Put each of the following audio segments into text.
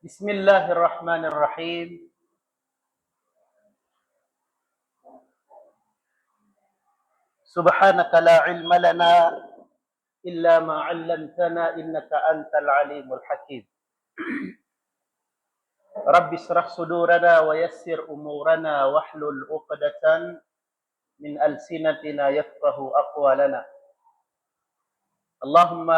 بسم الله الرحمن الرحيم. سبحانك لا علم لنا إلا ما علمتنا إنك أنت العليم الحكيم. رب اشرح صدورنا ويسر أمورنا واحلل عقدة من ألسنتنا يفقه أقوالنا. اللهم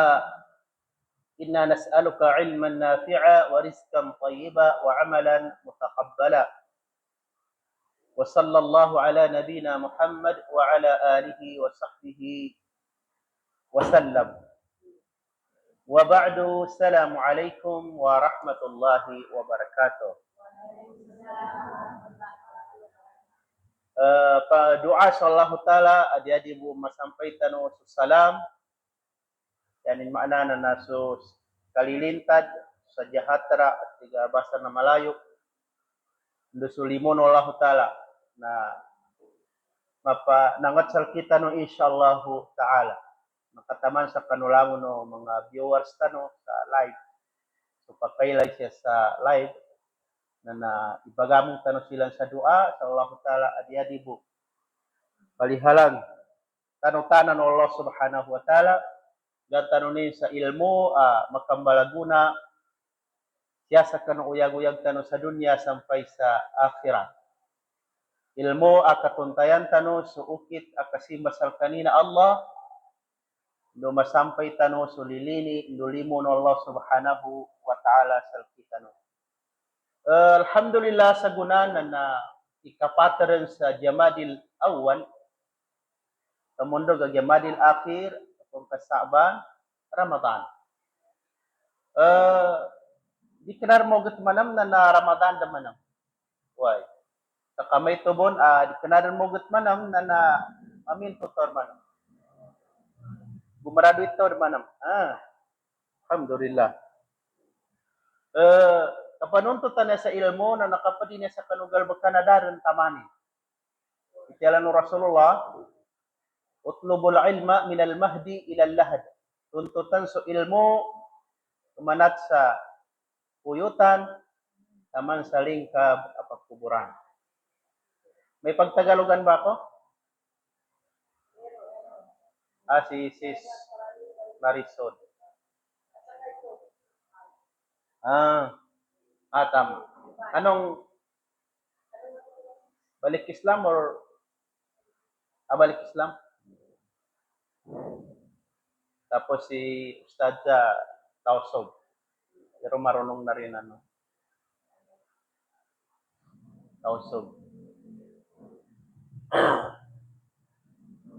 إنا نسألك علما نافعا ورزقا طيبا وعملا متقبلا. وصلى الله على نبينا محمد وعلى آله وصحبه وسلم. وبعد السلام عليكم ورحمة الله وبركاته. Doa Allah Ta'ala adi-adi bu masampaitan o salam yanin makna na naso kalilintad sa jahatera at tiga basa na malayo ndusulimon Allah Ta'ala na mapa nangatsal kita no insyaallah ta'ala makataman sa kanulangon no mga viewers tano sa live so pagkailay siya sa live na ipagamong tano silang sa dua sa Allah Ta'ala adi-adi bu balihalang tanutanan Allah Subhanahu wa Ta'ala dan tanunin sa ilmu makambalaguna siya sa kanuyag-uyag tano sa dunya sampai sa akhirat. Ilmu akatuntayan tano suukit akasimbasal kanina Allah do masampay tano sulilini indulimo no Allah Subhanahu wa Ta'ala salkitano. Alhamdulillah sa gunanan na ikapataran sa Jamadil Awwal tamundo ga Jamadil Akhir kung kasaban Ramadan. Di kenar mo gat manam na Ramadan da manam. Why? Kamay tubon di kenar mo gat manam na amin tutor manam. Gumarado ito manam. Alhamdulillah. Kapanuntutan na sa ilmo na nakapadi niya sa kanugal bakanadaran tamani. Itialan Rasulullah, utlubul ilma minal mahdi ilal lahad. Tuntutan sa ilmo, kumanat sa puyutan, taman sa lingkab at kuburan. May pagtagalogan ba ako? Si Sis Marisol. Tama. Anong balik Islam or balik Islam? Tapos si Ustad sa Tausog. Pero marunong na rin Tausog.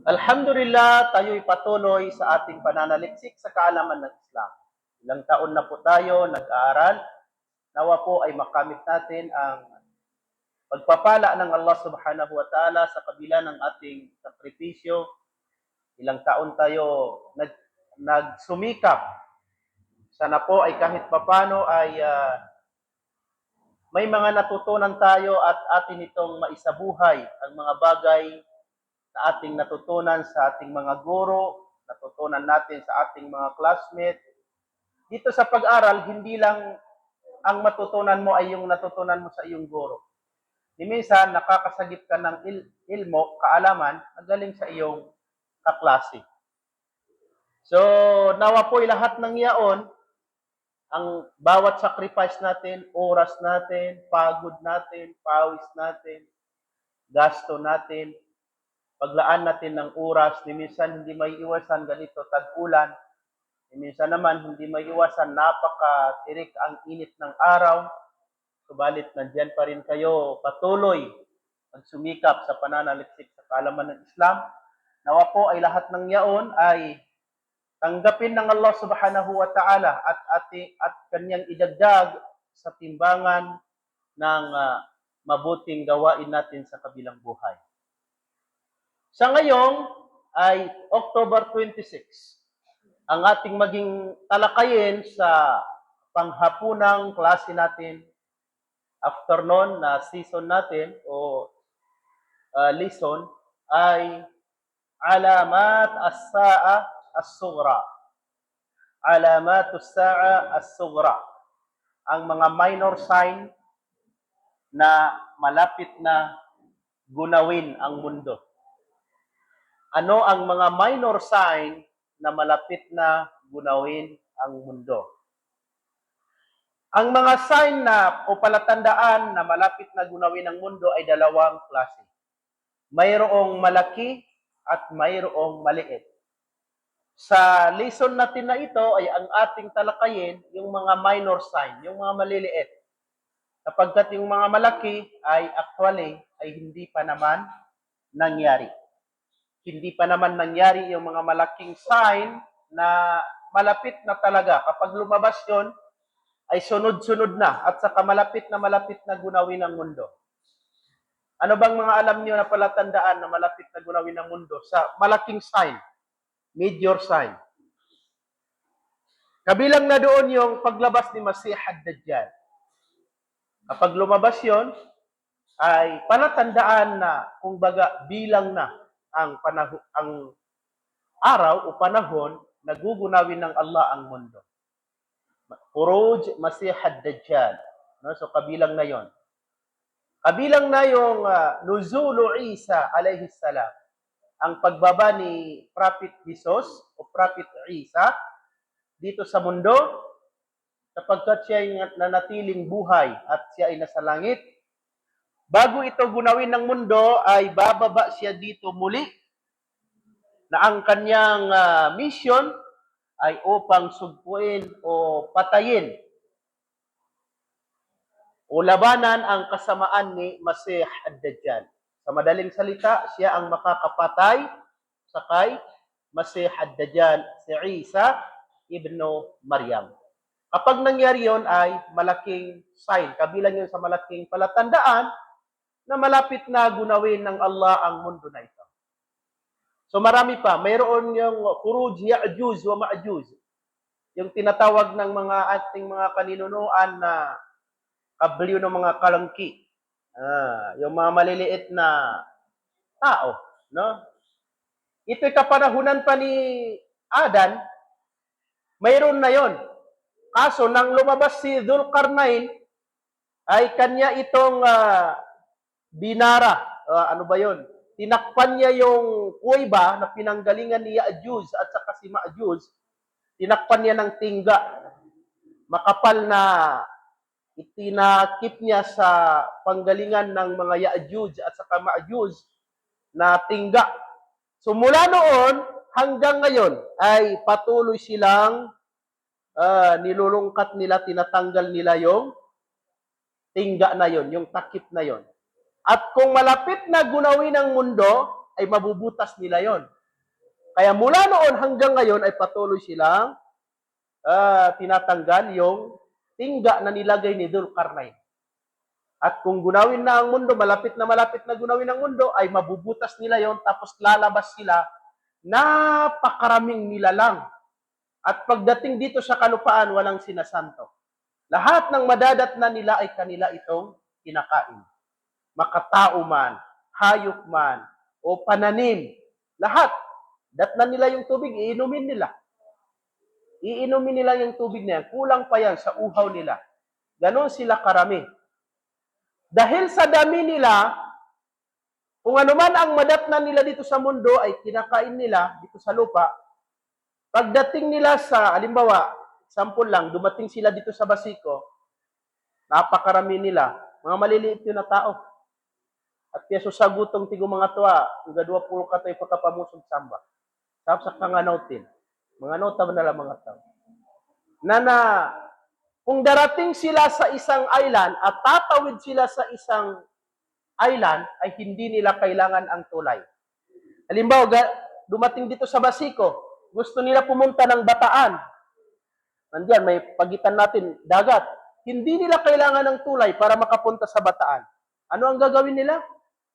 Alhamdulillah, tayo'y patuloy sa ating pananaliksik sa kaalaman ng Islam. Ilang taon na po tayo nag-aaral. Nawa po ay makamit natin ang pagpapala ng Allah Subhanahu wa Ta'ala sa kabila ng ating sakripisyo. Ilang taon tayo nagsumikap. Sana po ay kahit papano ay may mga natutunan tayo at atin itong maisabuhay ang mga bagay na ating natutunan sa ating mga guro, natutunan natin sa ating mga classmates. Dito sa pag-aral, hindi lang ang matutunan mo ay yung natutunan mo sa iyong guro. Minsan, nakakasagip ka ng ilmo, kaalaman, magaling sa iyong kaklase. So, nawa po lahat ng yaon, ang bawat sacrifice natin, oras natin, pagod natin, pawis natin, gasto natin, paglaan natin ng oras, minsan hindi may iwasan ganito tag-ulan, minsan naman hindi may iwasan napaka-tirik ang init ng araw, subalit nandyan pa rin kayo patuloy magsumikap sa pananaliksik sa kaalaman ng Islam. Nawa po ay lahat ng yaon ay tanggapin ng Allah Subhanahu wa Ta'ala at kanyang idagdag sa timbangan ng mabuting gawain natin sa kabilang buhay. Sa ngayong ay October 26, ang ating maging talakayin sa panghapunang klase natin, afternoon na season natin o lesson ay alamat as-sa'a as-sughra. Alamat as-sa'a as-sughra. ang mga minor sign na malapit na gunawin ang mundo. Ano ang mga minor sign na malapit na gunawin ang mundo? Ang mga sign na o palatandaan na malapit na gunawin ang mundo ay dalawang klase. Mayroong malaki at mayroong maliit. Sa lesson natin na ito ay ang ating talakayin yung mga minor sign, yung mga maliliit. Kapagkat yung mga malaki ay actually ay hindi pa naman nangyari. Hindi pa naman nangyari yung mga malaking sign na malapit na talaga. Kapag lumabas yon ay sunod-sunod na at saka malapit na gunawin ang mundo. Ano bang mga alam niyo na palatandaan na malapit na gunawin ang mundo sa malaking sign, major sign? Kabilang na doon yung paglabas ni Masih ad-Dajjal. Kapag lumabas yon ay palatandaan na kumbaga bilang na ang araw o panahon na gugunawin ng Allah ang mundo. Khuruj Masih ad-Dajjal. No? So kabilang na yon. Kabilang na yung nuzulu Isa alayhi salam. Ang pagbaba ni Prophet Jesus o Prophet Isa dito sa mundo sapagkat siya ay nanatiling buhay at siya ay nasa langit. Bago ito gunawin ng mundo ay bababa siya dito muli na ang kanyang mission ay upang sugpuin o patayin o labanan ang kasamaan ni Masih ad-Dajjal. Sa madaling salita, siya ang makakapatay sa kay Masih ad-Dajjal, si Isa ibnu Maryam. Kapag nangyari yon ay malaking sign, kabilang yun sa malaking palatandaan na malapit na gunawin ng Allah ang mundo na ito. So marami pa, mayroon yung Khuruj Ya'juj wa Ma'juj, yung tinatawag ng mga ating mga kaninunuan na kabliw ng mga kalangki. Yung mga maliliit na tao, no? Ito'y kapanahunan pa ni Adan, mayroon na yon. Kaso nang lumabas si Dzulqarnain ay kanya itong binara. Ano ba yon? Tinakpan niya yung kuweba na pinanggalingan ni Ya'juj at saka si Ma'juj. Tinakpan niya ng tingga. Makapal na itinakip niya sa panggalingan ng mga Ya'juj at saka Ma'juj na tingga. So mula noon hanggang ngayon ay patuloy silang nilulungkat nila, tinatanggal nila yung tingga na yon, yung takip na yon. At kung malapit na gunawin ang mundo, ay mabubutas nila yon. Kaya mula noon hanggang ngayon ay patuloy silang tinatanggal yung tingga na nilagay ni Dzulqarnain. At kung gunawin na ang mundo, malapit na gunawin ang mundo, ay mabubutas nila yon, tapos lalabas sila, napakaraming nilalang. At pagdating dito sa kalupaan, walang sinasanto. Lahat ng madadat na nila ay kanila itong kinakain. Makatao man, hayop man, o pananim, lahat. Datnan nila yung tubig, iinumin nila. Iinumin nila yung tubig na yan. Kulang pa yan sa uhaw nila. Ganon sila karami. Dahil sa dami nila, kung ano man ang madatnan nila dito sa mundo ay kinakain nila dito sa lupa, pagdating nila sa, halimbawa, sample lang, dumating sila dito sa Basiko, napakarami nila, mga maliliit yun na tao. At kaya sa gutong tigo mga tuwa, ugadwa puro katoy pagkapamusog samba. Tapos sa kanganautin, mga nota na lang mga tao. Kung darating sila sa isang island at tatawid sila sa isang island, ay hindi nila kailangan ang tulay. Halimbawa, dumating dito sa Basiko, gusto nila pumunta ng Bataan. Nandiyan, may pagitan natin, dagat. Hindi nila kailangan ng tulay para makapunta sa Bataan. Ano ang gagawin nila?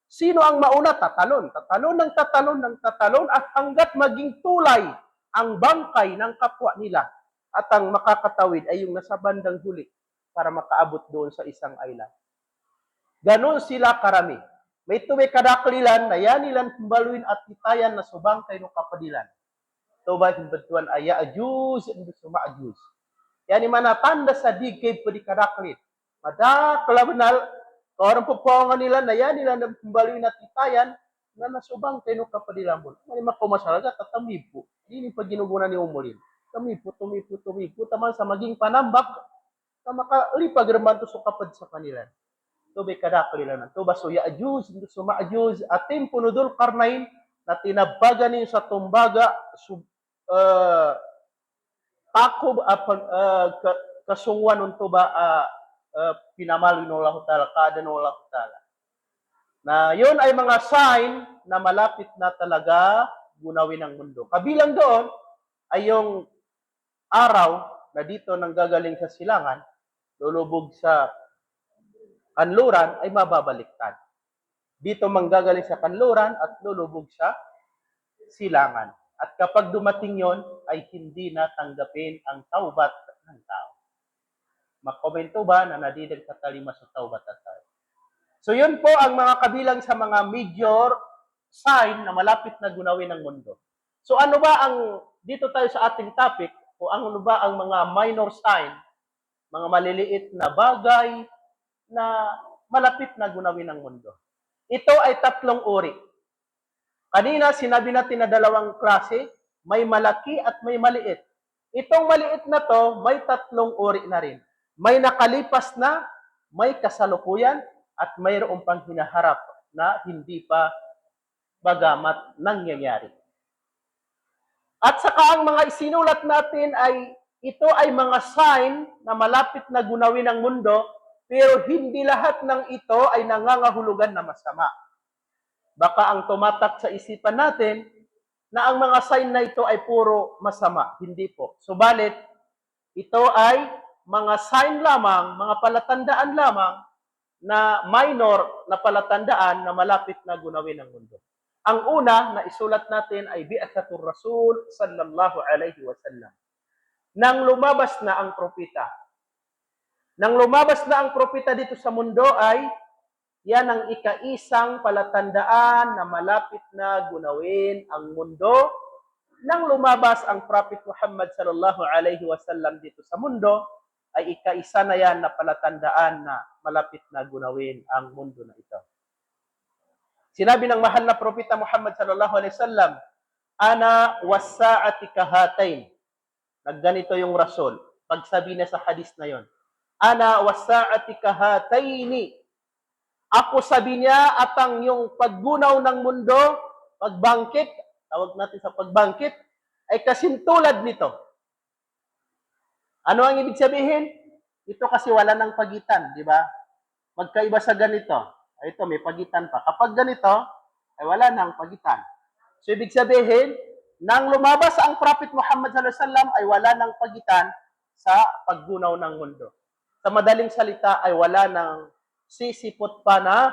Sino ang mauna? Tatalon. Tatalon at hanggat maging tulay ang bangkay ng kapwa nila at ang makakatawid ay yung nasa bandang huli para makaabot doon sa isang island. Ganon sila karami. May tuwi kadaklilan na yan nilang kumbaluin at hitayan na subangkay ng kapadilan. Ito ba yung batuan ay Ya'juj at Ma'juj. Yani manatanda sa digkay pwede kadaklit. Madakalabanal, orang pupuangan nila na yan, nila nagkumbali na titayan, na nasubang tayo kapadilamon. Mali makumasalaga, tatamipo. Hindi pa ginugunan ni umulin. Tumipo, taman sa maging panambak, na makalipag naman to sa kapad sa kanila. Tubay kadakli lang. Tuba so Ya'juj, so Ma'juj, atim punudul karnain, na tinabagan niyo sa tumbaga, takob kasungwan nunto ba pinamalo ng Allah Ta'ala, kada ng Allah Ta'ala. Na yun ay mga sign na malapit na talaga gunawin ng mundo. Kabilang doon ay yung araw na dito nang gagaling sa silangan, lulubog sa kanluran, ay mababaliktad. Dito manggagaling sa kanluran at lulubog sa silangan. At kapag dumating yon ay hindi na tanggapin ang taubat ng tao. Makomento ba na nadidag sa talima sa taubat at tao? So yun po ang mga kabilang sa mga major sign na malapit na gunawin ng mundo. So ano ba ang, dito tayo sa ating topic, o ano ba ang mga minor sign, mga maliliit na bagay na malapit na gunawin ng mundo. Ito ay 3 uri. Kanina, sinabi natin na 2 klase, may malaki at may maliit. Itong maliit na to, may 3 uri na rin. May nakalipas na, may kasalukuyan, at mayroon pang hinaharap na hindi pa bagamat nangyayari. At saka ang mga isinulat natin ay, ito ay mga sign na malapit na gunawin ng mundo, pero hindi lahat ng ito ay nangangahulugan na masama. Baka ang tumatak sa isipan natin na ang mga sign na ito ay puro masama. Hindi po. Subalit, ito ay mga sign lamang, mga palatandaan lamang na minor na palatandaan na malapit na gunawin ng mundo. Ang una na isulat natin ay bi'athatur Rasul sallallahu alaihi wasallam. Nang lumabas na ang propeta. Nang lumabas na ang propeta dito sa mundo ay yan ang ika-isang palatandaan na malapit na gunawin ang mundo. Nang lumabas ang Prophet Muhammad sallallahu alaihi wasallam dito sa mundo, ay ika-isa na yan na palatandaan na malapit na gunawin ang mundo na ito. Sinabi ng mahal na Propeta Muhammad sallallahu alaihi wasallam, ana was-sa'ati kahatain. Nagganito yung Rasul. Pagsabi niya sa hadis na yon, ana was-sa'ati kahataini. Ako, sabi niya, at ang yung paggunaw ng mundo, pagbangkit, tawag natin sa pagbangkit, ay kasintulad nito. Ano ang ibig sabihin? Ito kasi wala ng pagitan, di ba? Magkaiba sa ganito. Ito, may pagitan pa. Kapag ganito, ay wala ng pagitan. So, ibig sabihin, nang lumabas ang Prophet Muhammad sallallahu alaihi wasallam, ay wala ng pagitan sa paggunaw ng mundo. Sa madaling salita, ay wala ng sisipot pa na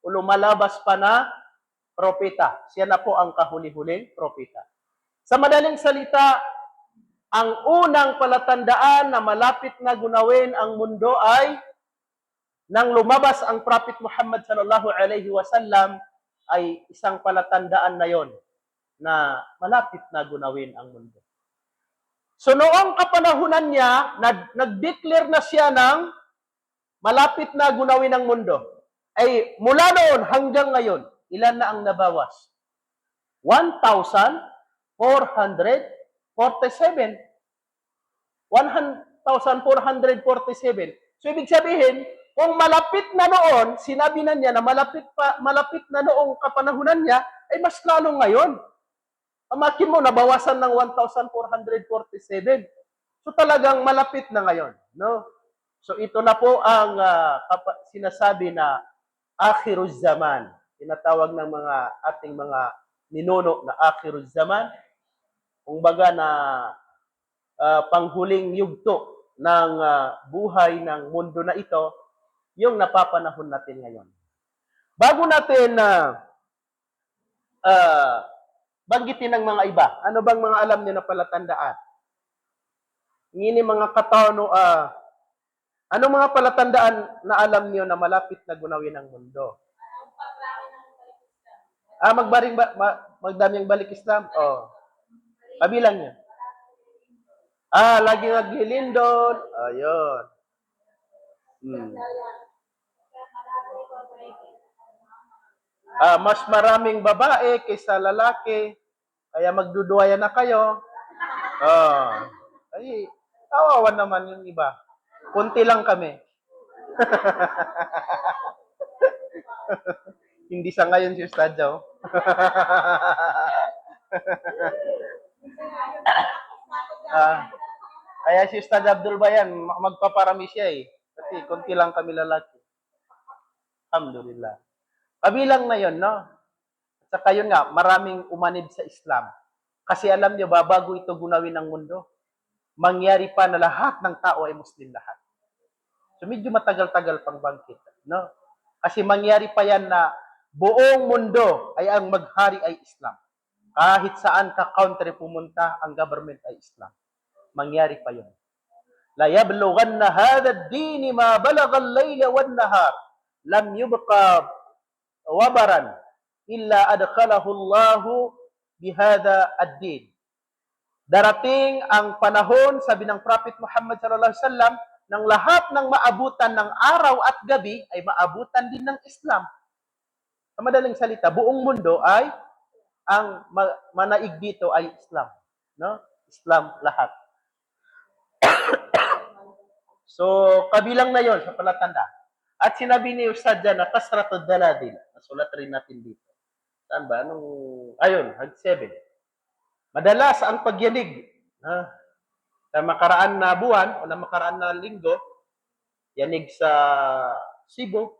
o lumalabas pa na propeta. Siya na po ang kahuli-huling propeta. Sa madaling salita, ang unang palatandaan na malapit na gunawin ang mundo ay nang lumabas ang Prophet Muhammad sallallahu alaihi wasallam, ay isang palatandaan na yon na malapit na gunawin ang mundo. So noong kapanahunan niya, nag-declare na siya ng malapit na gunawin ang mundo. Ay mula noon hanggang ngayon, ilan na ang nabawas? 1,447. 1,447. So ibig sabihin, kung malapit na noon, sinabi na niya na malapit na noong kapanahunan niya, ay mas lalo ngayon. Amakin mo, nabawasan ng 1,447. So talagang malapit na ngayon. No? So ito na po ang sinasabi na akhiruz zaman. Tinatawag ng mga ating mga ninuno na akhiruz zaman. Kung baga na panghuling yugto ng buhay ng mundo na ito, yung napapanahon natin ngayon. Bago natin banggitin ng mga iba, ano bang mga alam niyo na palatandaan? Ngini mga katao, anong mga palatandaan na alam niyo na malapit na gunawin ang mundo? Magdaming balik Islam? Oh. Kabilang niyo. Lagi naglilindol. Ayun. Hmm. Mas maraming babae kaysa lalaki. Kaya magduduwayan na kayo. Ah. Ay, kawawa naman yung iba. Kunti lang kami. Hindi sa ngayon si Stadyo. Ah, kaya si Ustad Abdul Bayan, magpaparami siya eh. Kasi konti lang kami lalaki. Alhamdulillah. Kabilang na yon, no? At saka yun nga, maraming umanib sa Islam. Kasi alam niyo ba, bago ito gunawin ng mundo, mangyari pa na lahat ng tao ay Muslim lahat. So medyo matagal-tagal pang bangkit, no? Kasi mangyari pa yan na buong mundo ay ang maghari ay Islam. Kahit saan ka country pumunta, ang government ay Islam. Mangyari pa yun. La yablughanna hadha ad-din ma balagha al-layla wan-nahar. Lam yubqa wabaran illa adkhalahu Allah bihadha ad-din. Darating ang panahon, sabi ng Prophet Muhammad sallallahu alaihi wasallam, ng lahat ng maabutan ng araw at gabi ay maabutan din ng Islam. Sa madaling salita, buong mundo ay ang manaig dito ay Islam, no? Islam lahat. So, kabilang na yon sa palatanda. At sinabi ni Ustad dyan na kasratud daladil. Nasulat rin natin dito. Saan ba? Ayun, hag 7. Madalas ang pagyanig sa makaraan na buwan o na makaraan na linggo, yanig sa Cebu,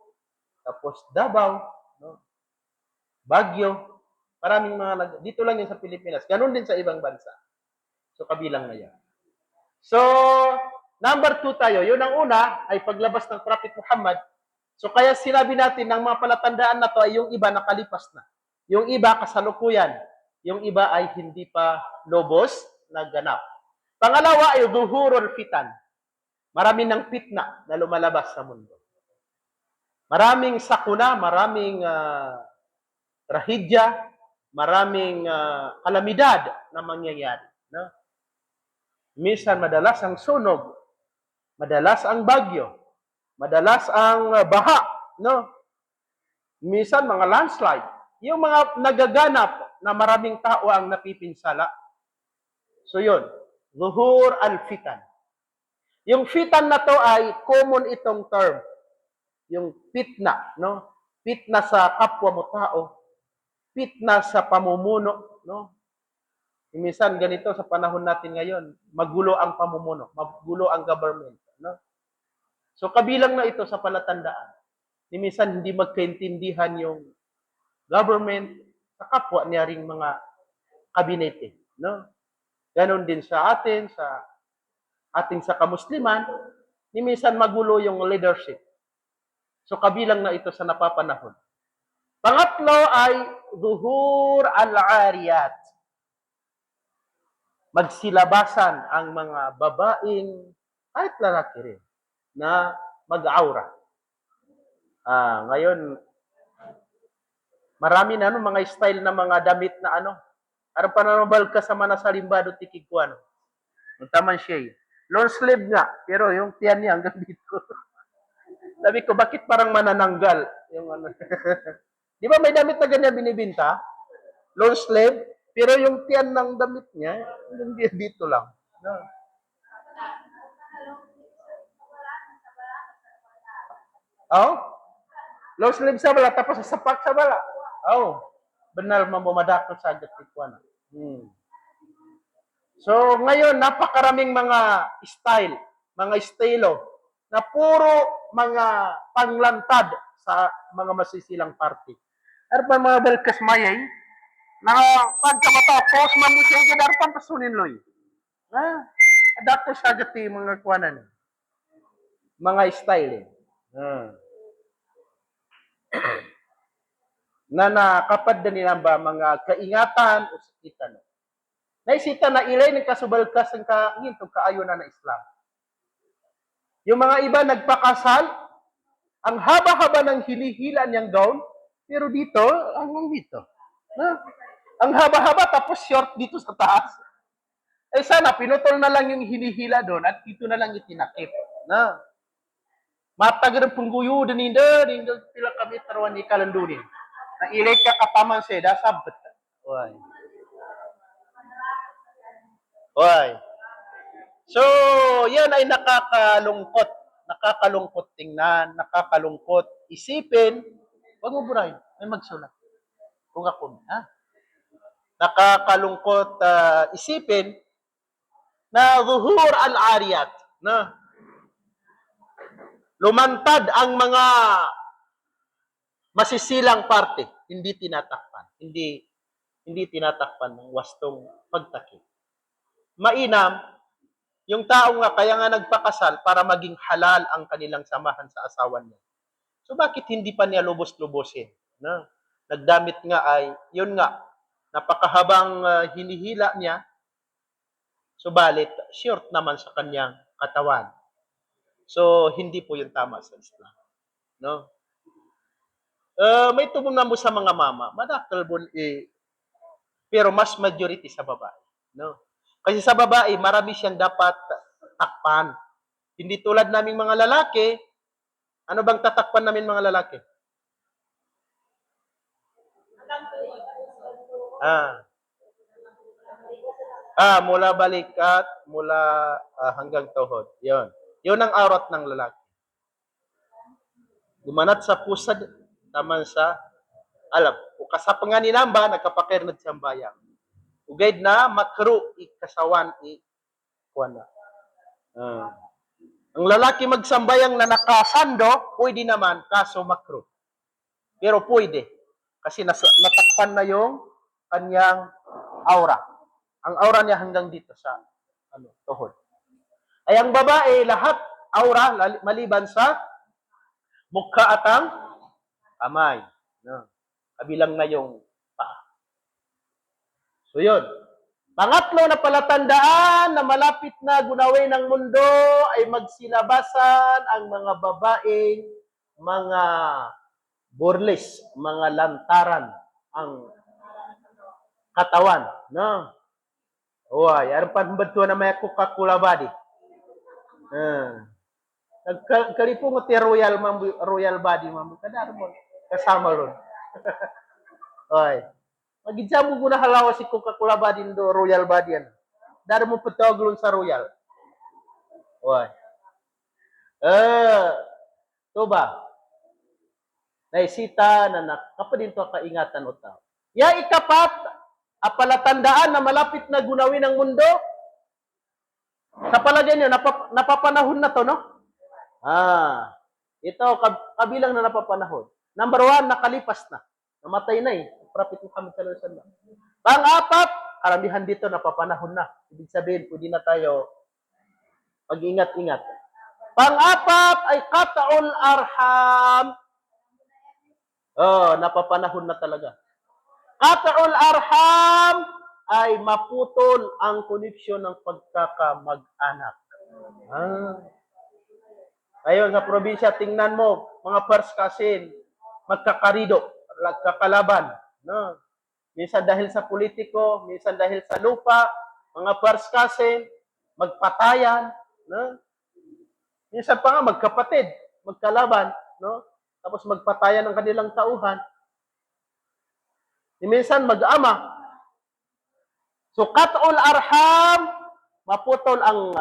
tapos Davao, no? Baguio, maraming mga, dito lang yun sa Pilipinas. Ganun din sa ibang bansa. So, kabilang na yan. So, number 2 tayo. Yun ang una ay paglabas ng Prophet Muhammad. So kaya sinabi natin ng mga palatandaan na to ay yung iba nakalipas na. Yung iba kasalukuyan. Yung iba ay hindi pa lobos naganap. Pangalawa ay zuhurul fitan. Marami ng fitna na lumalabas sa mundo. Maraming sakuna, maraming trahedya, maraming kalamidad na mangyayari. No? Minsan madalas ang sunog, madalas ang bagyo, madalas ang baha, no? Minsan mga landslide. Yung mga nagaganap na maraming tao ang napipinsala. So yun, zuhur al-fitan. Yung fitan na to ay common itong term. Yung fitna, no? Fitna sa kapwa mo tao, fitna sa pamumuno, no? Minsan ganito sa panahon natin ngayon, magulo ang pamumuno, magulo ang government, no? So kabilang na ito sa palatandaan. Minsan hindi magkaintindihan yung government sa kapwa niya ring mga kabinete, no? Ganon din sa atin, sa ating sa kamusliman, minsan magulo yung leadership. So kabilang na ito sa napapanahon. Pangatlo ay zuhur al-ariyat. Magsilabasan ang mga babaeng, kahit lalaki rin, na mag-aura. Ngayon, marami na mga style na mga damit na Arang pananobal ka sa manasalimbado tikikuan. Taman siya eh. Long sleeve nga, pero yung tiyan niya hanggang dito. Sabi ko, bakit parang manananggal? Yung Di ba may damit na ganyan binibinta? Long sleeve, pero yung tiyan ng damit niya, dito lang. No. Oh? Long sleeve sa bala, tapos sapak sa bala. Oh. Benar mamadako sa agad tikwan. So, ngayon, napakaraming mga style, mga estilo, na puro mga panglantad sa mga masisilang party. Ano pa mga balkas mayay, na pagkamatapos, mamusay ka darupan pasunin loy. Adapto sa agad mga kuwanan. Mga style eh. Na kapad na nila ba mga kaingatan o sakitan. Naisita na ilay ng kasubalkas ng kaingintong kaayo na Islam. Yung mga iba nagpakasal, ang haba-haba ng hilihila niyang gown, pero dito, hanggang dito. Ang haba-haba tapos short dito sa taas. Eh sana, pinutol na lang yung hinihila doon at dito na lang itinakip. Na, matagal pungguyo din tila kami taruan di kalandunin. Na ilay ka kataman siya, dasabot. Why? Why? So, yan ay nakakalungkot. Nakakalungkot tingnan, nakakalungkot isipin. Huwag mo burahin, may magsulat. Kung ako, ha? Nakakalungkot isipin na zuhur al-ariyat, na lumantad ang mga masisilang parte, hindi tinatakpan, hindi tinatakpan ng wastong pagtakip. Mainam, yung tao nga kaya nga nagpakasal para maging halal ang kanilang samahan sa asawa niya. So bakit hindi pa niya lubos-lubosin? No? Nagdamit nga ay, yun nga, napakahabang hinihila niya, subalit short naman sa kanyang katawan. So hindi po yung tama sa Islam. No? May tubong na mo sa mga mama, madakal bon pero mas majority sa babae. No? Kasi sa babae, marami siyang dapat takpan. Hindi tulad naming mga lalaki, ano bang tatakpan namin mga lalaki? Mula balikat, mula hanggang tuhod. Yon. Yon ang aurat ng lalaki. Gumanat sa pusad, taman sa alam. Kasapangan ni namba, nagkapakirnad siyang bayang. Ugaid na, makro, ikasawan, kuwana. Ang lalaki magsambayang na nakasando, pwede naman, kaso makro. Pero pwede. Kasi natakpan na yung kanyang aura. Ang aura niya hanggang dito sa tuhod. Ay ang babae, lahat aura, maliban sa mukha at ang kamay. No? Kabilang na yung paa. So yun. Pangatlo na palatandaan na malapit na gunawin ng mundo ay magsilabasan ang mga babaeng mga burles, mga lantaran ang katawan. No? Uy, aram pa bantuan na may Coca-Cola body. Kalipo mo ti royal body mo. Kadar mo. Kasama ron. Oy. Magidsa mo guna halawa si Coca-Cola body do royal body yan. Dar mo patawag lon sa royal. Oy. To ba? Naisita na nakapadin to kaingatan o tao. Ya ikapat, palatandaan na malapit na gunawin ang mundo. Sa palagay niyo, napapanahon na to, no? Ito, kabilang na napapanahon. Number 1, nakalipas na. Namatay na eh. Prophet Muhammad sallallahu alaihi wasallam. Pang-apat, karamihan dito napapanahon na. Ibig sabihin, pwede na tayo mag-ingat-ingat. Pang-apat ay qat'ul arham. Napapanahon na talaga. Qat'ul arham ay maputol ang koneksyon ng pagkakamag-anak. Ayun, sa probinsya, tingnan mo, mga first cousin, magkakarido, magkakalaban. No? Minsan dahil sa politiko, minsan dahil sa lupa, mga first cousin, magpatayan. No? Minsan pa nga, magkapatid, magkalaban. No? Tapos magpatayan ng kanilang tauhan. Minsan mag-ama. So, qat'ul arham, maputol ang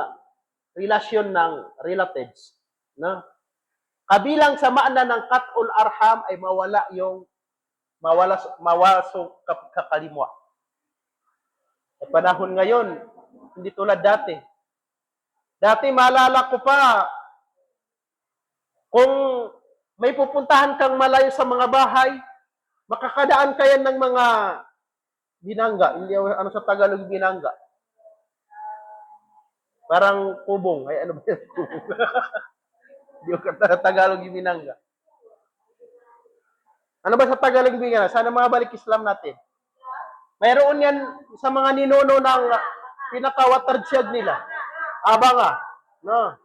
relasyon ng relatives. No? Kabilang sa maana ng qat'ul arham ay mawaso kakalimwa. Sa panahon ngayon, hindi tulad dati. Dati maalala ko pa, kung may pupuntahan kang malayo sa mga bahay, makakadaan kayo ng mga binangga. Hindi ano sa Tagalog binangga. Parang kubong. Ay, ano ba yan? Kubong. Hindi ko Tagalog yung binangga. Ano ba sa Tagalog yung binangga? Sana mga balik Islam natin. Mayroon yan sa mga ninuno ng pinaka-waterjug nila. Abanga. No?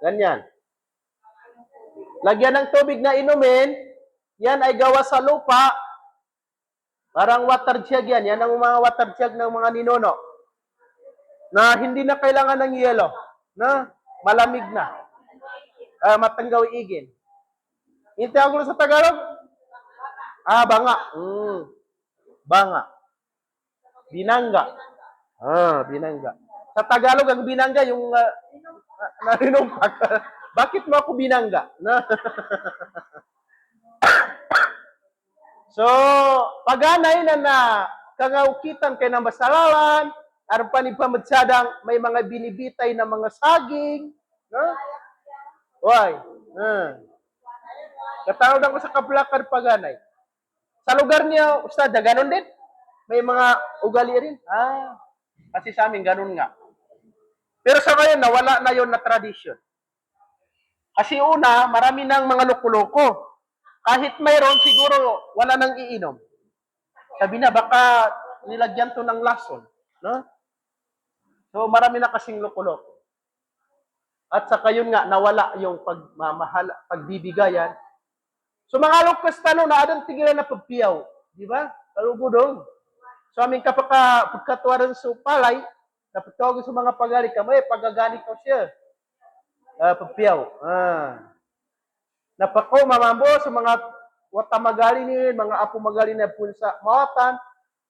Ganyan. Lagyan ng tubig na inumin, yan ay gawa sa lupa. Parang waterjug yan. Yan ang mga waterjug ng mga ninuno. na hindi na kailangan ng yelo, na malamig na, matanggaw igin. Yung tawag sa Tagalog? Banga. Banga. Binangga. Binangga. Sa Tagalog, ang binangga, yung narinumpak. Bakit mo ako binangga? So, paganay na kangaukitan kay ng basalawan, aron panipamagsadang may mga binibitay na mga saging. No? Why? Katawag ako sa Kaplakad paganay. Sa lugar niya, Ustad, ganon din? May mga ugali rin? Kasi sa amin, ganon nga. Pero sa ngayon, nawala na yon na tradisyon. Kasi una, marami ng mga loko-loko. Kahit mayroon, siguro, wala nang iinom. Sabi na, baka nilagyan to ng lason. No? So, marami na kasing loko-loko. At saka yun nga, nawala yung pagbibigayan. So, mga lukas tanong na adang tigilan na pagpiyaw. Di ba? Kalugo doon. So, aming pagkatuwaran sa palay, napatawag sa mga pagari ka, may pagagani ko siya. Pagpiyaw. Napako, mamambo sa mga watamagali ni, mga apo magali na punsa, mawatan,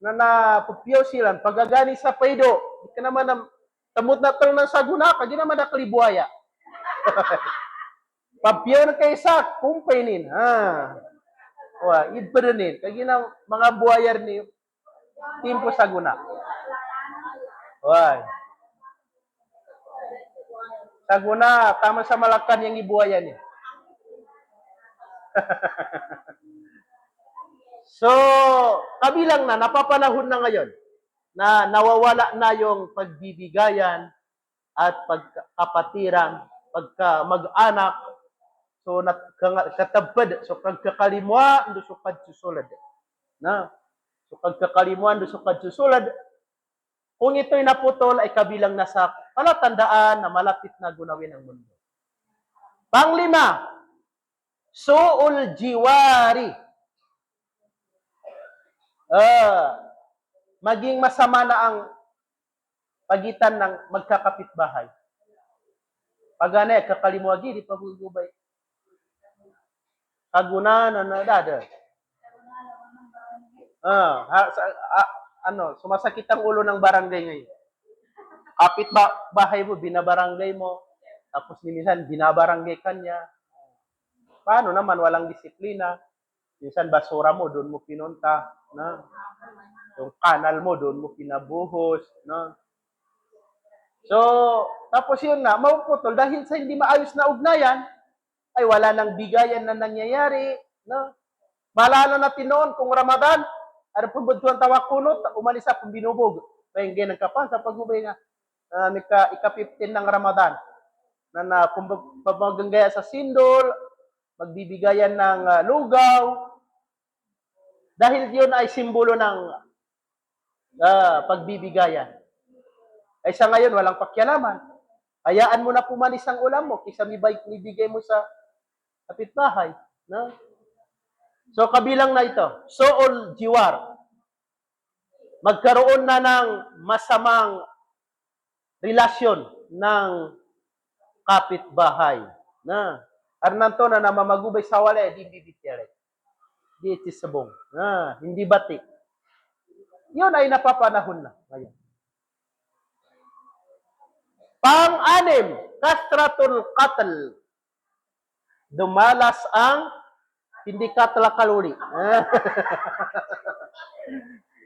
na napagpiyaw sila. Pagagani sa paido. Di ka naman na, tamot na talo ng saguna, kagi naman na kalibuaya. Pagpiyaw na kayo sa kumpainin. Idpanin. Kagi na mga buhayar ni, timpo saguna. Saguna, tama sa Malacan yung ibuhaya niya. So, kabilang na, napapanahon na ngayon na nawawala na yung pagbibigayan at pagkapatiran, pagka-mag-anak, so katabad, so kagkakalimwa, ando so kadsusulad. So kagkakalimuan, ando so kadsusulad. Kung ito'y naputol, ay kabilang na sa palatandaan na malapit na gunawin ang mundo. Panglima, su'ul jiwari. Maging masama na ang pagitan ng magkakapitbahay. Pag kakalimuagi, di pa gugubay. Kaguna na dada. Sumasakit ang ulo ng barangay ngayon. Kapitbahay mo, binabarangay mo. Tapos minsan, binabarangay ka niya. Paano naman, walang disiplina. Minsan, basura mo, doon mo pinunta. No? Yung kanal mo, doon mo pinabuhos. No? So, tapos yun nga, mapuputol. Dahil sa hindi maayos na ugnayan, ay wala nang bigayan na nangyayari. No? Maalala natin noon, kung Ramadan, ano po ba tuwan tawa kunot, umalis sa binubog. May ganang kapan sa pagubay nga, ika-15 ng Ramadan, na pamaganggaya sa sindol, magbibigayan ng lugaw, dahil yun ay simbolo ng pagbibigayan. Ay sa ngayon, walang pakialaman. Hayaan mo na pumalis ang ulam mo, kisa mibigay mo sa kapitbahay. No? So, kabilang na ito, su'ul jiwar. Magkaroon na ng masamang relasyon ng kapitbahay. Arnanto na namamagubay sa wala, di bibitire. Di itisabong. Hindi bati. Yun ay napapanahon na. Ngayon. Pang-anim, kastratul qatl. Dumalas ang hindi katlakaluli.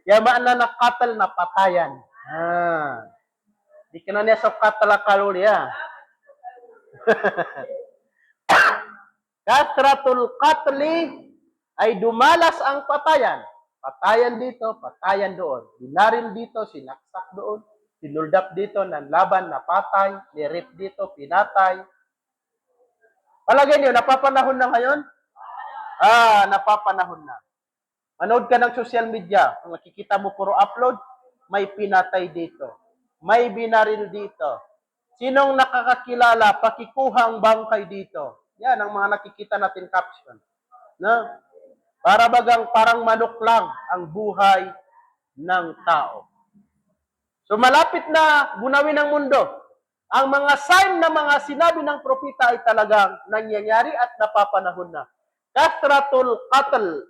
Yamaan na nakatal na patayan. Di ka na niya sa katlakaluli. Kastratul qatli ay dumalas ang patayan. Patayan dito, patayan doon. Binaril dito, sinaksak doon. Sinuldap dito, nanlaban, napatay. Nirip dito, pinatay. Palagay niyo, napapanahon na ngayon? Napapanahon na. Manood ka ng social media. Kung nakikita mo puro upload, may pinatay dito. May binaril dito. Sinong nakakakilala, pakikuha ang bangkay dito. Yan ang mga nakikita natin caption. No? Parang manok lang ang buhay ng tao. So malapit na gunawin ng mundo. Ang mga sign na mga sinabi ng propeta ay talagang nangyayari at napapanahon na. Kathratul qatl,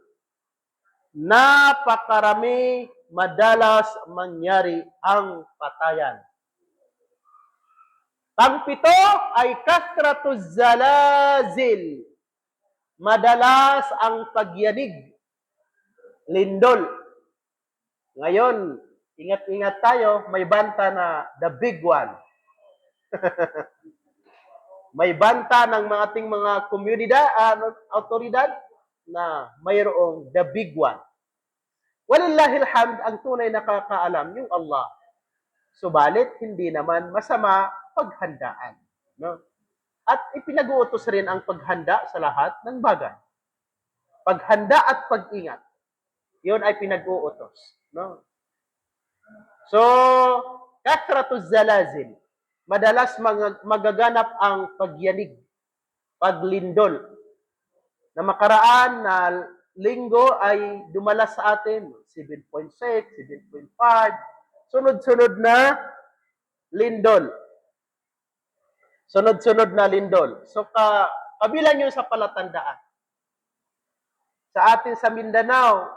napakarami, madalas mangyari ang patayan. Pangpito ay kathratuz zalazil, madalas ang pagyanig, lindol. Ngayon, ingat-ingat tayo, may banta na the big one. May banta ng mga ating mga komunidad, autoridad na mayroong the big one. Walillahil hamd, ang tunay nakakaalam yung Allah. Subalit, hindi naman masama paghandaan. No? At ipinag-uutos rin ang paghanda sa lahat ng bagay. Paghanda at pag-ingat. Yun ay pinag-uutos. No? So, kathratuz zalazil. Madalas magaganap ang pagyanig, paglindol. Na makaraan na linggo ay dumalas sa atin 7.6, 7.5, sunod-sunod na lindol. Sunod-sunod na lindol. So, kabilang yun sa palatandaan. Sa atin sa Mindanao,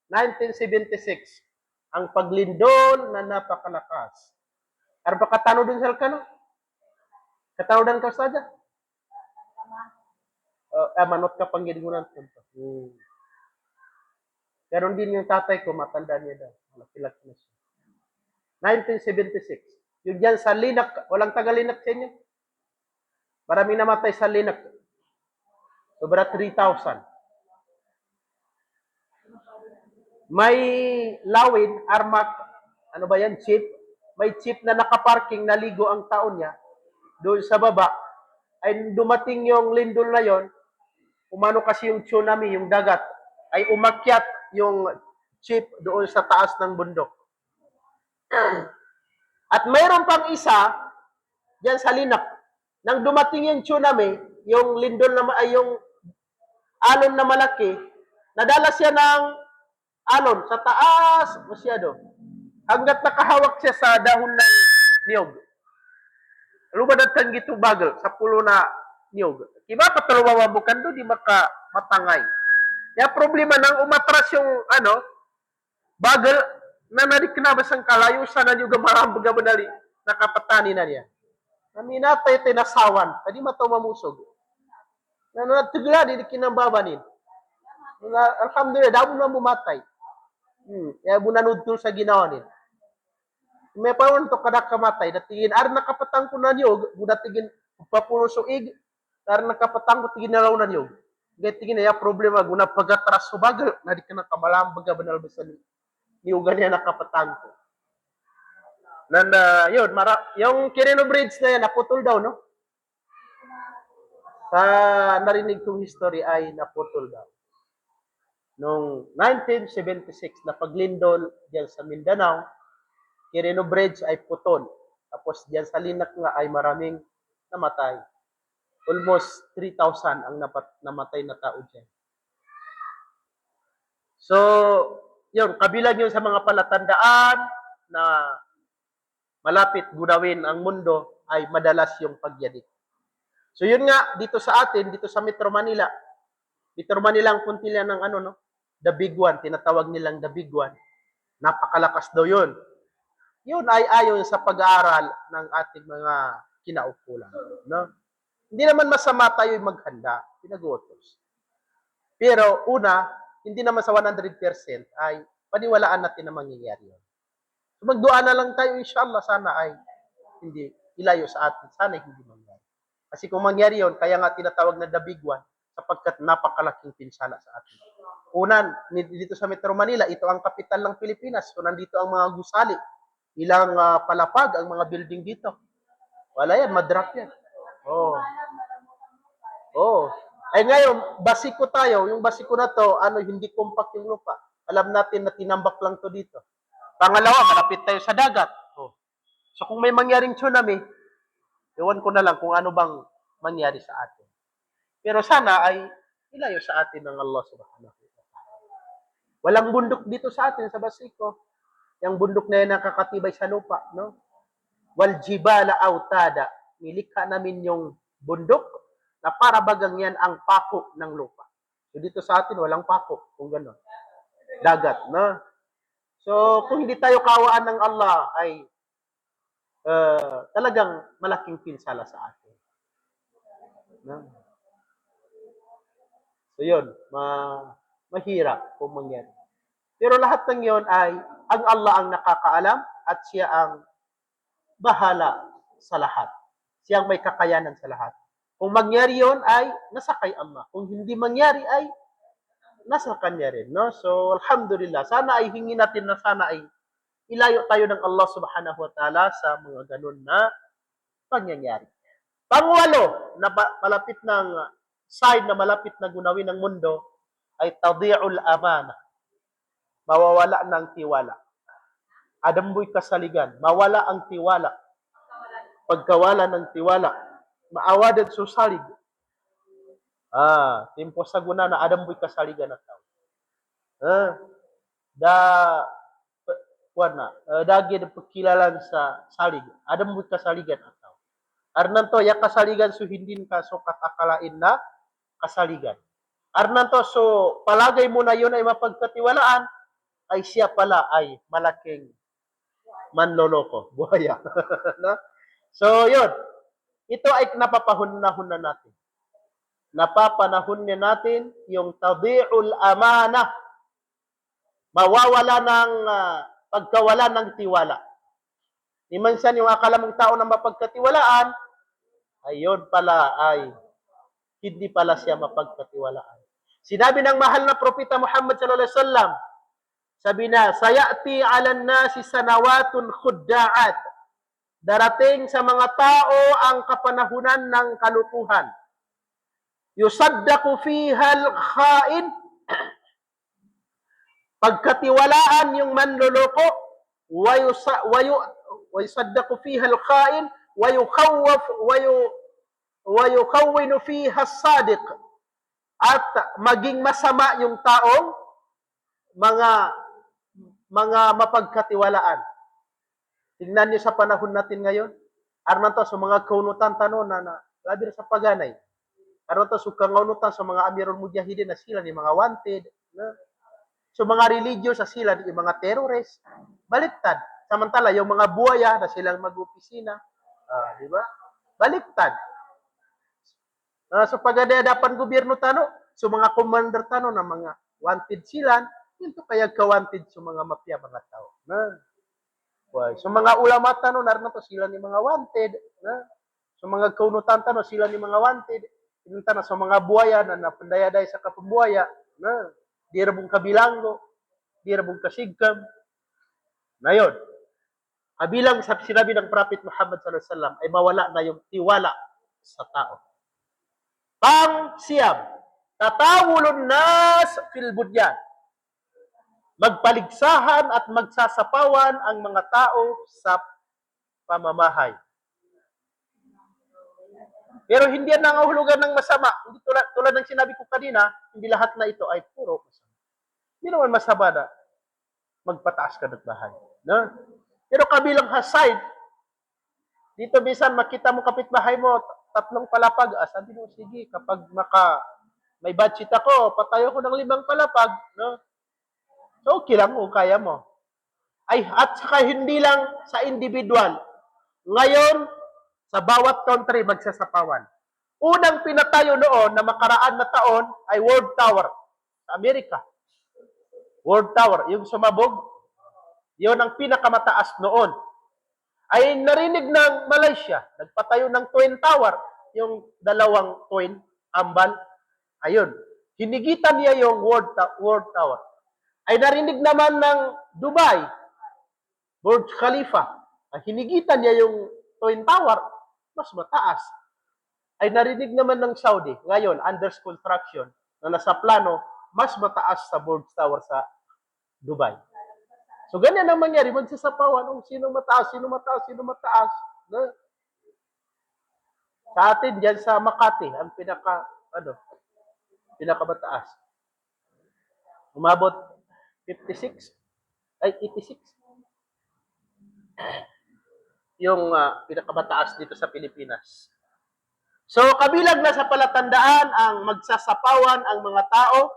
1976, ang paglindol na napakalakas. Ano ba katano dun sa Alcano? Katano dan ka sadya? Manot ka pang giningunan. Ganon din yung tatay ko, matanda niya daw. Malaki-laki na siya. 1976. Yung dyan sa Linak, walang taga-Linak sa inyo? Maraming namatay sa Linak. Sobra 3,000. May lawin, armak, ano ba yan, jeep? May jeep na nakaparking, naligo ang taon niya. Doon sa baba, ay dumating yung lindol na yon, umano kasi yung tsunami, yung dagat, ay umakyat yung jeep doon sa taas ng bundok. At mayroon pang isa, diyan sa Linak, nang dumating yung tsunami, yung lindol na, ay yung alon na malaki, nadala siya ng alon sa taas, masyado. Hanggat nakahawak siya sa dahon ng niyog. Lumadatang gito bagal sa pulo na niyog. Kiba patuluwa bukan do di maka matangay. Ya problema nang umatras yung bagal na nadikinabas ang kalayusan na yung gamarambag madali nakapatani na niya. Naminatay tinasawan, tadi mataw mamusog. Nanatugla di kinambabanin. Alhamdulillah damo na mumatay. Ya bunanudtol sa ginawa nila. May pawon to kada kamatay datingin ar nakapatang ko na niyog budatigin papulo suig ar nakapatang ko tigin nalaw na niyog gatigin ya problema guna pagatras so bagal na di kana kamalam baga banal besan niyugan niya nakapatang ko nan yun yung Quirino Bridge na yan naputol daw no sa narinig kong history ay naputol daw noong 1976 na paglindol diyan sa Mindanao. Quirino Bridge ay putol. Tapos diyan sa Linak nga ay maraming namatay. Almost 3,000 ang namatay na tao diyan. So, yun, kabilang yun sa mga palatandaan na malapit gunawin ang mundo ay madalas yung pagyanig. So, yun nga, dito sa atin, dito sa Metro Manila, Metro Manila ang puntilya ng the big one, tinatawag nilang the big one. Napakalakas daw yun. Yun ay ayon sa pag-aaral ng ating mga kinaukulan. No? Hindi naman masama tayo maghanda, pinag-utos. Pero una, hindi naman sa 100% ay paniwalaan natin na mangyayari yun. So magdua na lang tayo, inshallah, sana ay hindi ilayo sa atin. Sana hindi mangyari. Kasi kung mangyari yun, kaya nga tinatawag na the big one, sapagkat napakalaking pinsala sa atin. Una, dito sa Metro Manila, ito ang kapital ng Pilipinas. So nandito ang mga gusali. Ilang palapag ang mga building dito. Wala yan, madrop yan. Ay ngayon, basiko tayo. Yung basiko na to, hindi compact yung lupa. Alam natin na tinambak lang to dito. Pangalawa, malapit tayo sa dagat. So kung may mangyaring tsunami, iwan ko na lang kung ano bang mangyari sa atin. Pero sana ay ilayo sa atin ng Allah subhanahu wa ta'ala. Walang bundok dito sa atin sa basiko. Yung bundok na yan nakakatibay sa lupa, no? Wal jibala autada. Nilikha namin yung bundok na para bagang yan ang pako ng lupa. So dito sa atin, walang pako, kung gano'n. Dagat, no? So, kung hindi tayo kawaan ng Allah, ay talagang malaking pinsala sa atin. No? So, yun, mahirap kung mangyari. Pero lahat ng yun ay ang Allah ang nakakaalam at siya ang bahala sa lahat. Siya ang may kakayanan sa lahat. Kung mangyari yun ay nasa kay Allah. Kung hindi mangyari ay nasa kanya rin. No? So, alhamdulillah. Sana ay hingin natin na sana ay ilayo tayo ng Allah subhanahu wa ta'ala sa mga ganun na pangyayari. Pangwalo, na malapit ng sign na malapit na gunawin ng mundo ay tadi'ul amana. Mawawala ng tiwala. Adamboy kasaligan. Mawala ang tiwala. Pagkawala ng tiwala. Maawadan susalig. Timpo sa guna na adamboy kasaligan na tao. Dagi na pagkilalan sa salig. Adamboy kasaligan na tao. Arnanto, ya kasaligan so hindi ka so katakalain na kasaligan. Arnanto, so palagay mo na yun ay mapagkatiwalaan, ay siya pala ay malaking manloloko, buhaya. No? So, yun. Ito ay napapanahon na natin. Napapanahon na natin yung tadi'ul amana. Mawawala ng pagkawala ng tiwala. Minsan yung akala mong tao na mapagkatiwalaan, ayun pala ay hindi pala siya mapagkatiwalaan. Sinabi ng mahal na propeta Muhammad sallallahu alaihi wasallam, sabi na, sayati 'alan nasi sanawatun khudda'at. Darating sa mga tao ang kapanahunan ng kalukuhan. Yusaddaqu fiha al-kha'in. Pagkatiwalaan yung manloloko, wa yusaddaqu fiha al-kha'in wa yukhawwinu fiha as-sadiq. At maging masama yung taong mga mapagkatiwalaan. Tingnan niyo sa panahon natin ngayon. Arman to sa mga kaunutan tanon na labi sa paganay. Arman to sa kaunutan sa mga amirul mujahidin na sila ni mga wanted. Na, so mga religious sa sila ni mga terrorist. Baliktad. Samantala yung mga buhaya na silang mag-opisina. Di ba? Baliktad. So pagadapan gobyerno tano, so mga commander tano na mga wanted sila, ito kaya ka-wanted sa mga mafia mga tao. So mga ulama tano, narin to sila ni mga wanted. So mga kaunutan tano, sila ni mga wanted. Pinunta na sa mga buhaya na napandayaday sa kapambuhaya. Di rabong kabilanggo, di rabong kasigkam. Na yun. Kabilang sa sinabi ng Prophet Muhammad sallallahu alaihi wasallam ay mawala na yung tiwala sa tao. Pang-siyam, tatawulun nas fil bunyan. Magpaligsahan at magsasapawan ang mga tao sa pamamahay. Pero hindi yan nangahulugan ng masama. Hindi tulad ng sinabi ko kanina, hindi lahat na ito ay puro masama. Hindi naman masama na magpataas ka ng bahay. No? Pero kabilang haside, dito bisan makita mo kapitbahay mo, 3 palapag, sabi mo, sige, kapag may budget ako, patayo ko ng 5 palapag, no? So, okay lang kung kaya mo. At saka hindi lang sa individual. Ngayon, sa bawat country, magsasapawan. Unang pinatayo noon na makaraan na taon ay World Tower sa Amerika. World Tower, yung sumabog, yun ang pinakamataas noon. Ay narinig ng Malaysia, nagpatayo ng Twin Tower, yung 2 twin, ambal. Ayun, hinigitan niya yung World Tower. Ay narinig naman ng Dubai, Burj Khalifa, ay hinigitan niya yung Twin Tower, mas mataas. Ay narinig naman ng Saudi, ngayon, under construction, na nasa plano, mas mataas sa Burj Tower sa Dubai. So, ganyan ang mangyari. Magsasapawan. Sino mataas. No? Sa atin, dyan sa Makati, ang pinakamataas. Umabot 86. Yung pinakamataas dito sa Pilipinas. So, kabilang na sa palatandaan ang magsasapawan ang mga tao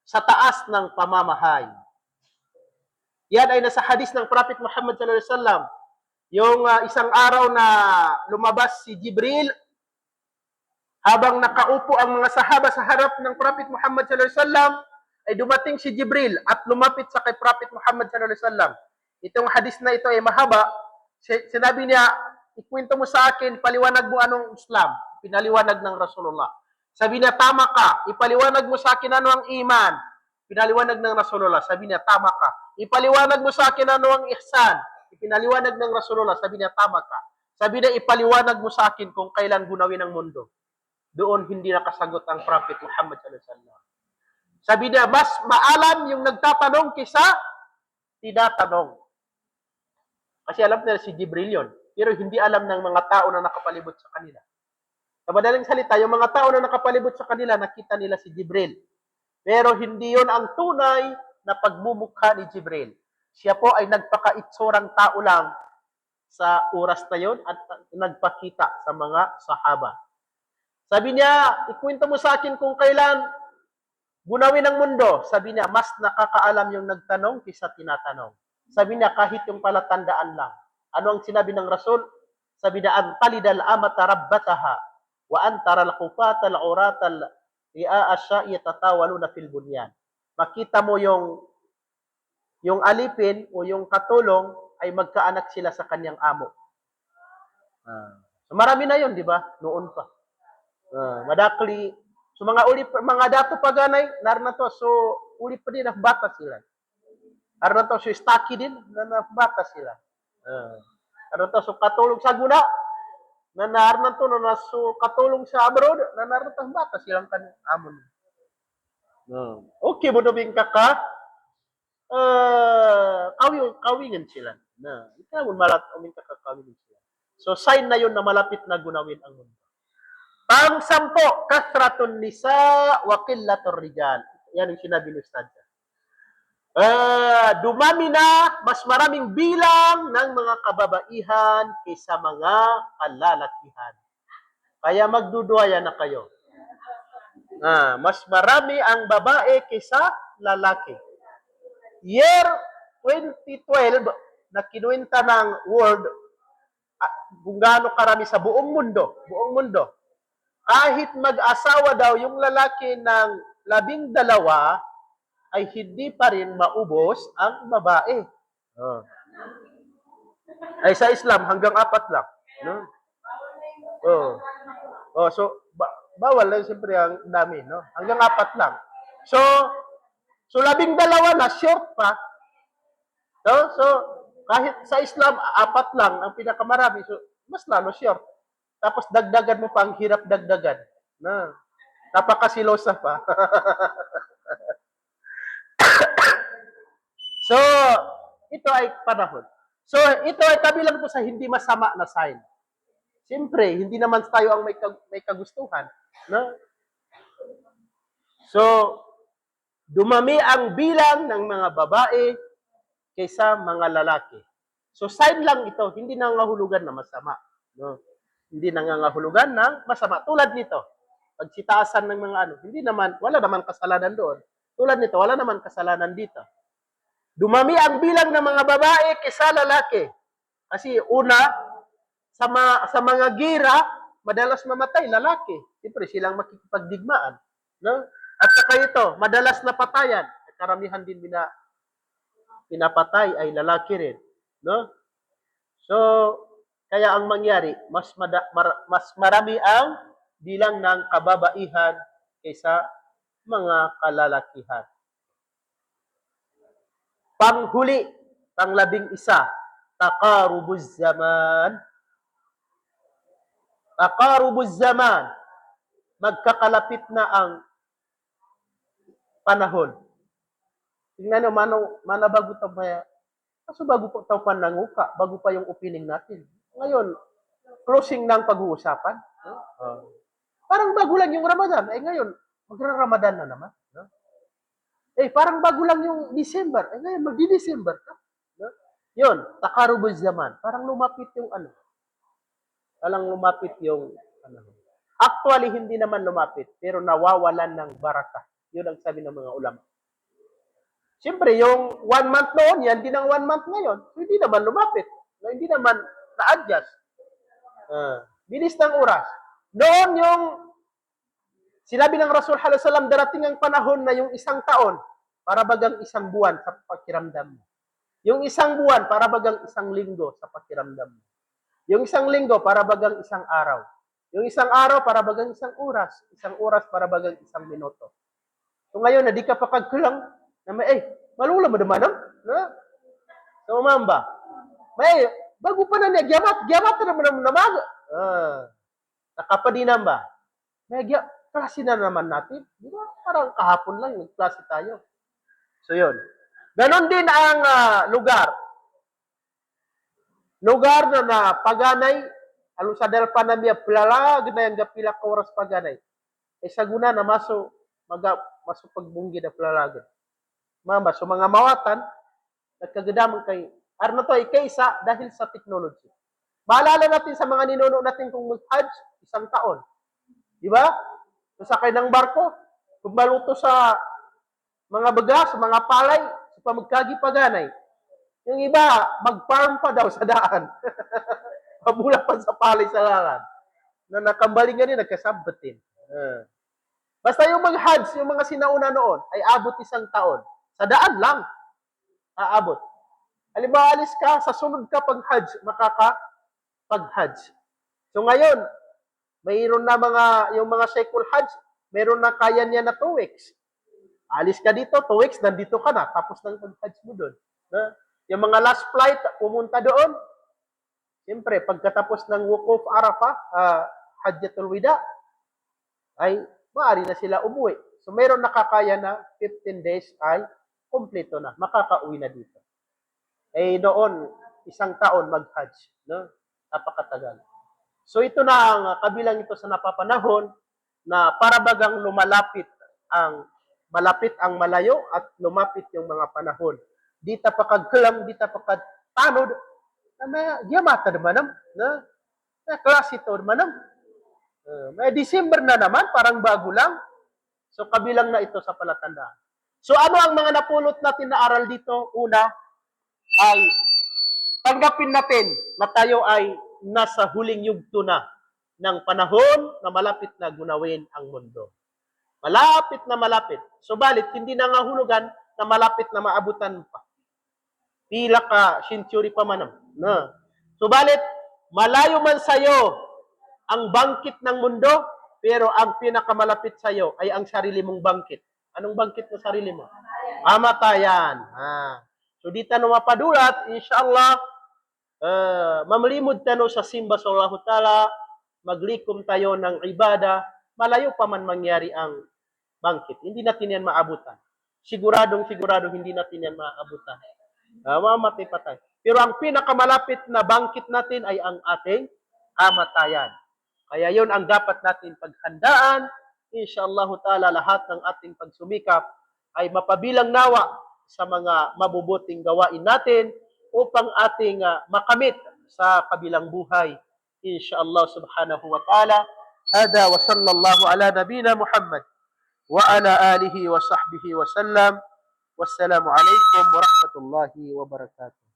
sa taas ng pamamahay. Yan ay nasa hadis ng Prophet Muhammad sallallahu alaihi wasallam. Yung isang araw na lumabas si Jibril habang nakaupo ang mga sahaba sa harap ng Prophet Muhammad sallallahu alaihi wasallam, ay dumating si Jibril at lumapit sa kay Prophet Muhammad sallallahu alaihi wasallam. Itong hadis na ito ay mahaba. Sinabi niya, ikwento mo sa akin, paliwanag mo anong Islam. Pinaliwanag ng Rasulullah. Sabi niya, tama ka. Ipaliwanag mo sa akin ano ang iman. Pinaliwanag ng Rasulullah. Sabi niya, tama ka. Ipaliwanag mo sa akin ano ang ihsan. Ipinaliwanag ng Rasulullah. Sabi niya, tama ka. Sabi niya, ipaliwanag mo sa akin kung kailan gunawin ang mundo. Doon hindi nakasagot ang Prophet Muhammad sallallahu alaihi wasallam. Sabi niya, mas maalam yung nagtatanong kaysa tinatanong. Kasi alam nila si Jibril yun. Pero hindi alam ng mga tao na nakapalibot sa kanila. Sa madaling salita, yung mga tao na nakapalibot sa kanila, nakita nila si Jibril. Pero hindi yun ang tunay na pagmumukha ni Jibril. Siya po ay nagpakaitsurang tao lang sa oras na yun at nagpakita sa mga sahaba. Sabi niya, ikwento mo sa akin kung kailan gunawin ang mundo. Sabi niya, mas nakakaalam yung nagtanong kaysa tinatanong. Sabi niya, kahit yung palatandaan lang. Ano ang sinabi ng Rasul? Sabi niya, antalidal amata rabbataha wa antara al-khufata al-urata al-ri'a asya yatatawaluna fil bunyan. Makita mo yung alipin o yung katulong ay magkaanak sila sa kanyang amo. So marami na yun, di ba? Noon pa. Madakli. So mga dato paganay, naroon na to. So uli pa din, nakbata sila. Naroon na to, so staki din, nakbata sila. Naroon to, so katulong sa guna, na naroon to, na so katulong sa abroad, na naroon to, bata silang amon. Okay, mo nabing kaka, kawingan sila. Ikaw mo malat, uming kakakawingan sila. So sign na yun na malapit na gunawin ang mundo. Pang-sampo, kasratun nisa wa qillatur rijal. Yan ang sinabi ni Ustad. Dumami na, mas maraming bilang ng mga kababaihan kaysa mga kalalakihan. Kaya magduduaya na kayo. Mas marami ang babae kaysa lalaki. Year 2012, na kinuwenta ng world, kung gaano karami sa buong mundo, kahit mag-asawa daw yung lalaki ng 12, ay hindi pa rin maubos ang babae. Ay sa Islam, hanggang 4 lang. No? So, bawal lang siyempre ang dami. No? Hanggang 4 lang. So 12 na, short pa. So, kahit sa Islam, 4 lang ang pinakamarami. So, mas lalo short. Tapos dagdagan mo pa, ang hirap dagdagan. Napakasilosa pa. So, ito ay panahon. So, ito ay kabilang po sa hindi masama na sign. Siyempre, hindi naman tayo ang may kagustuhan. No? So, dumami ang bilang ng mga babae kaysa mga lalaki. So, sign lang ito, hindi nangangahulugan na masama. No? Hindi nangangahulugan ng masama. Tulad nito, pagsitaasan ng mga hindi naman, wala naman kasalanan doon. Tulad nito, wala naman kasalanan dito. Dumami ang bilang ng mga babae kaysa lalaki. Kasi una, sa mga gira, madalas mamatay lalaki. Siyempre, silang makikipagdigmaan. No? At saka ito, madalas na patayan. Karamihan din pinapatay ay lalaki rin. No? So, kaya ang mangyari, mas marami ang bilang ng kababaihan kaysa mga kalalakihan. Panghuli, pang-11, taqarubuz zaman. Taqarubuz zaman. Magkakalapit na ang panahon. Tingnan nyo, bago ito pa. Kaso bago po ito pa nanguka, bago pa yung opening natin. Ngayon, closing ng pag-uusapan. Parang bago lang yung Ramadan. Ngayon, magra-Ramadan na naman. Parang bago lang yung December. Ngayon, magdi-December ka. Yun, takarubuz zaman. Parang lumapit yung ano. Parang lumapit yung ano. Actually, hindi naman lumapit, pero nawawalan ng baraka. Yun ang sabi ng mga ulama. Siyempre, yung 1 month noon, yan din ang 1 month ngayon. So, hindi naman lumapit. No, hindi naman na-adjust. Bilis ng oras. Noon yung sinabi ng Rasul sallallahu alaihi wasallam, darating ang panahon na yung 1 taon, para bagang 1 buwan sa pakiramdam mo. Yung 1 buwan, para bagang 1 linggo sa pakiramdam mo. Yung 1 linggo, para bagang 1 araw. Yung 1 araw, para bagang 1 oras. 1 oras, para bagang 1 minuto. So ngayon, na di ka pa kagkulang, na may, malula mo naman, no? So, mamba, may, bago pa na niya, giyamat na naman, nakapadinan ba? May, klase na naman natin. Di ba? Parang kahapon lang, yung klase tayo. So, yun. Ganon din ang lugar. Lugar na paganay, alusadal pa na miya, plalag na yung gapila ka oras paganay. E sa guna na maso pagbunggi na plalagan. Mamba, so mga mawatan, nagkagadaman kay, arno to, kaysa dahil sa technology. Maalala natin sa mga ninuno natin kung mag-hajj, 1 taon. Di ba? Sakay ng barko, kung maluto sa mga bagas, mga palay, sa pamagkagi paganay. Yung iba, mag-farm pa daw sa daan. Pabula pa sa palay sa lalan. Na nakambaling nga nagkasabatin. Basta yung mag-hajj, yung mga sinauna noon, ay abot 1 taon. Sa daan lang, aabot. Halimbawa, alis ka, sa sunod ka pag-hajj, makakapag-hajj. So ngayon, mayroon na yung mga cycle hajj, mayroon na kaya niya na 2 weeks. Alis ka dito, 2 weeks, nandito ka na, tapos nang pag-hajj mo doon. Yung mga last flight, pumunta doon. Siyempre, pagkatapos ng Wukuf Arafah, Hajjatul Wida, ay maaari na sila umuwi. So, mayroon nakakaya na 15 days ay kompleto na, makakauwi na dito. Eh, noon, 1 taon mag-hajj. No? Napakatagal. So, ito na ang kabilang ito sa napapanahon na para bagang malapit ang malayo at lumapit yung mga panahon. Di ta pakagkalam, di ta pakagtanod, na may giyamata naman, na klase ito naman. May December na naman, parang bago lang. So, kabilang na ito sa palatandaan. So, ano ang mga napulot natin na aral dito? Una, ay tanggapin natin na tayo ay nasa huling yugto na ng panahon na malapit na gunawin ang mundo. Malapit na malapit. Subalit, hindi na nga hulugan na malapit na maabutan pa. Pila ka century pa man. No. Subalit, malayo man sa'yo ang bangkit ng mundo, pero ang pinakamalapit sa'yo ay ang sarili mong bangkit. Anong bangkit na sarili mo? Kamatayan. So, di tayo mapadulat, inshallah, mamlimod tayo sa simba sa Allah Ta'ala, maglikom tayo ng ibada, malayo pa man mangyari ang bangkit. Hindi natin yan maabutan. Siguradong hindi natin yan maabutan. Mamatay pa tayo. Pero ang pinakamalapit na bangkit natin ay ang ating kamatayan. Kaya yon ang dapat natin paghandaan. Inshallah ta'ala lahat ng ating pagsumikap ay mapabilang nawa sa mga mabubuting gawain natin upang ating makamit sa kabilang buhay. Inshallah subhanahu wa ta'ala. Hada wa sallallahu ala nabina Muhammad wa ala alihi wa sahbihi wa sallam. Wassalamu alaikum wa rahmatullahi wa barakatuh.